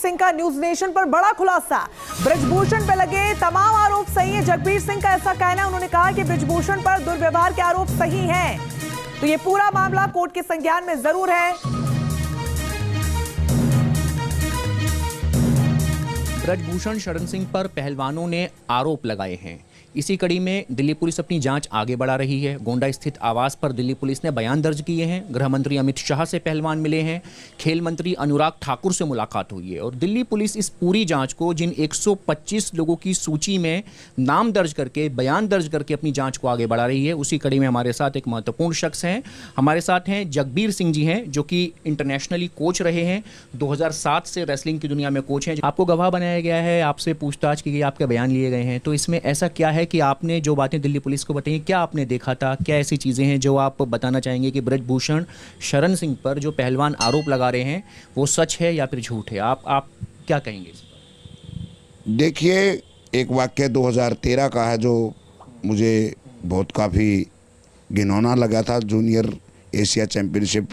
सिंह का news nation पर बड़ा खुलासा। ब्रजभूषण पर लगे तमाम आरोप सही है। जगबीर सिंह का ऐसा कहना है, उन्होंने कहा कि ब्रजभूषण पर दुर्व्यवहार के आरोप सही हैं, तो ये पूरा मामला कोर्ट के संज्ञान में जरूर है। ब्रजभूषण शरण सिंह पर पहलवानों ने आरोप लगाए हैं। इसी कड़ी में दिल्ली पुलिस अपनी जांच आगे बढ़ा रही है। गोंडा स्थित आवास पर दिल्ली पुलिस ने बयान दर्ज किए हैं। गृह मंत्री अमित शाह से पहलवान मिले हैं। खेल मंत्री अनुराग ठाकुर से मुलाकात हुई है और दिल्ली पुलिस इस पूरी जांच को, जिन 125 लोगों की सूची में नाम दर्ज करके, बयान दर्ज करके अपनी जांच को आगे बढ़ा रही है। उसी कड़ी में हमारे साथ एक महत्वपूर्ण शख्स हैं। हमारे साथ हैं जगबीर सिंह जी हैं, जो कि इंटरनेशनली कोच रहे हैं। 2007 से रेसलिंग की दुनिया में कोच हैं। आपको गवाह बनाया गया है, आपसे पूछताछ की गई, आपके बयान लिए गए हैं, तो इसमें ऐसा क्या है कि आपने जो बातें दिल्ली पुलिस को बताई, क्या आपने देखा था, क्या ऐसी चीज़ें हैं जो आप बताना चाहेंगे कि ब्रजभूषण शरण सिंह पर जो पहलवान आरोप लगा रहे हैं वो सच है या फिर झूठ है? आप क्या कहेंगे इस पर? देखिए, एक वाक्य 2013 का है जो मुझे बहुत काफ़ी घिनौना लगा था। जूनियर एशिया चैम्पियनशिप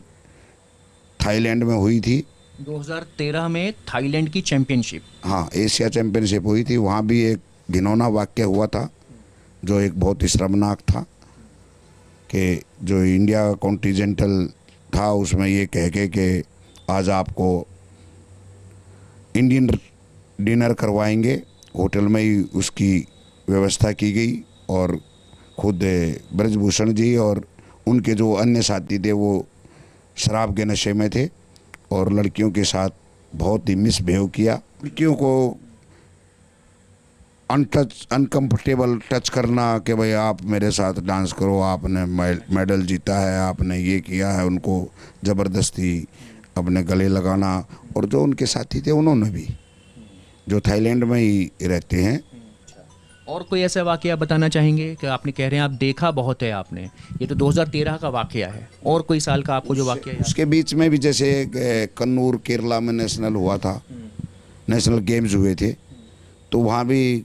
थाईलैंड में हुई थी 2013 में। थाईलैंड की चैंपियनशिप, हाँ, एशिया चैम्पियनशिप हुई थी। वहाँ भी एक घिनौना वाक्य हुआ था जो एक बहुत ही शर्मनाक था कि जो इंडिया कॉन्टिजेंटल था उसमें ये कह के कि आज आपको इंडियन डिनर करवाएंगे, होटल में ही उसकी व्यवस्था की गई और खुद ब्रजभूषण जी और उनके जो अन्य साथी थे वो शराब के नशे में थे और लड़कियों के साथ बहुत ही मिसबिहेव किया। लड़कियों को अनकंफर्टेबल टच करना कि भाई आप मेरे साथ डांस करो, आपने मेडल जीता है, आपने ये किया है, उनको ज़बरदस्ती अपने गले लगाना। और जो उनके साथी थे उन्होंने भी, जो थाईलैंड में ही रहते हैं। और कोई ऐसा वाकया बताना चाहेंगे कि आपने कह रहे हैं आप देखा बहुत है आपने, ये तो 2013 का वाकया है, और कोई साल का आपको जो वाकया है? उसके बीच में भी जैसे कन्नूर केरला में नेशनल हुआ था, नेशनल गेम्स हुए थे, तो वहाँ भी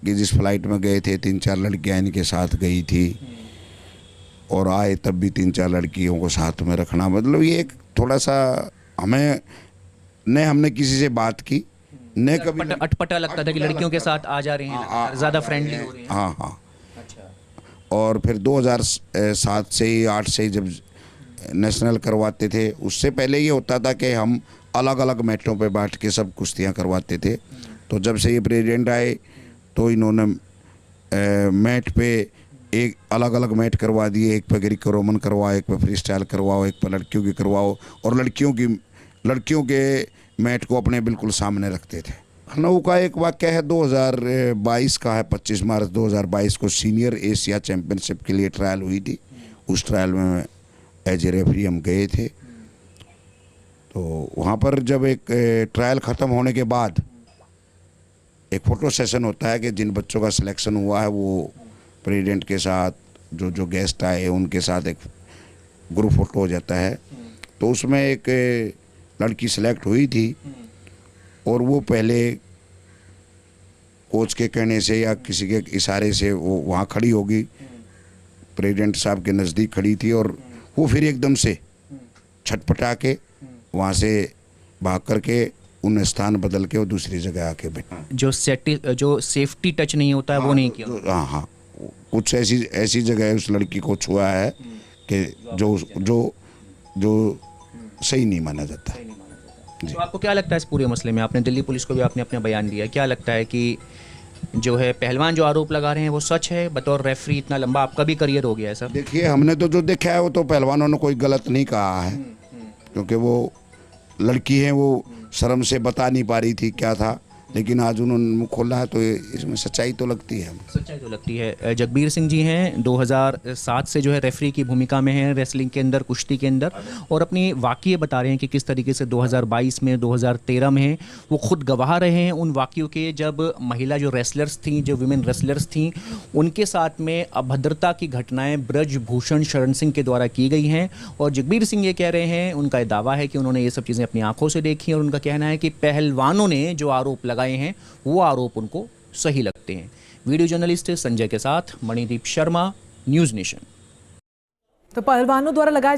कि जिस फ्लाइट में गए थे 3-4 लड़कियाँ इनके साथ गई थी और आए तब भी 3-4 लड़कियों को साथ में रखना, मतलब ये एक थोड़ा सा हमने किसी से बात की न कभी अटपटा लगता था कि लड़कियों के साथ आ जा रहे हैं, ज़्यादा फ्रेंडली हो रहे हैं। हाँ। अच्छा। और फिर 2007 से ही 8 से ही जब नेशनल करवाते थे, उससे पहले ये होता था कि हम अलग अलग मैटों पे बैठ के सब कुश्तियाँ करवाते थे। तो जब से ये प्रेसिडेंट आए तो इन्होंने मैट पे एक अलग अलग मैट करवा दिए। एक पे ग्रीको रोमन करवाओ, एक पे फ्री स्टाइल करवाओ, एक पे लड़कियों की करवाओ, और लड़कियों के मैट को अपने बिल्कुल सामने रखते थे। लखनऊ का एक वाक्य है 2022 का है। 25 मार्च 2022 को सीनियर एशिया चैम्पियनशिप के लिए ट्रायल हुई थी। उस ट्रायल में एज ए रेफरी हम गए थे। तो वहाँ पर जब एक ट्रायल ख़त्म होने के बाद एक फ़ोटो सेशन होता है कि जिन बच्चों का सिलेक्शन हुआ है वो प्रेसिडेंट के साथ, जो गेस्ट आए उनके साथ एक ग्रुप फ़ोटो हो जाता है। तो उसमें एक लड़की सिलेक्ट हुई थी और वो पहले कोच के कहने से या किसी के इशारे से वो वहाँ खड़ी होगी, प्रेसिडेंट साहब के नज़दीक खड़ी थी, और वो फिर एकदम से छटपटा के वहाँ से भाग करके उन स्थान बदल के वो दूसरी जगह आके बैठा। जो सेफ्टी टच नहीं होता है वो नहीं किया। हाँ, कुछ ऐसी जगह उस लड़की को छुआ है कि जो सही नहीं माना जाता। तो आपको क्या लगता है इस पूरे मसले में? आपने दिल्ली पुलिस को भी आपने अपना बयान दिया, क्या लगता है कि जो है पहलवान जो आरोप लगा रहे हैं वो सच है? बतौर रेफरी इतना लंबा आपका भी करियर हो गया है सर। देखिए, हमने तो जो देखा है वो तो पहलवानों ने कोई गलत नहीं कहा है, क्योंकि वो लड़की है, वो शर्म से बता नहीं पा रही थी क्या था, लेकिन आज उन्होंने मुँह खोला है तो इसमें सच्चाई तो लगती है। सच्चाई तो लगती है। जगबीर सिंह जी हैं, 2007 से जो है रेफरी की भूमिका में हैं रेसलिंग के अंदर, कुश्ती के अंदर, और अपनी वाक़ये बता रहे हैं कि किस तरीके से 2022 में, 2013 में वो खुद गवाह रहे हैं उन वाक़यों के, जब महिला जो रेसलर्स थीं, जो विमेन रेसलर्स थीं, उनके साथ में अभद्रता की घटनाएँ ब्रजभूषण शरण सिंह के द्वारा की गई हैं। और जगबीर सिंह ये कह रहे हैं, उनका दावा है कि उन्होंने ये सब चीज़ें अपनी आंखों से देखी, और उनका कहना है कि पहलवानों ने जो आरोप लगाए हैं वो आरोप उनको सही लगते हैं। वीडियो जर्नलिस्ट संजय के साथ मणिदीप शर्मा, न्यूज़ नेशन। तो पहलवानों द्वारा लगाए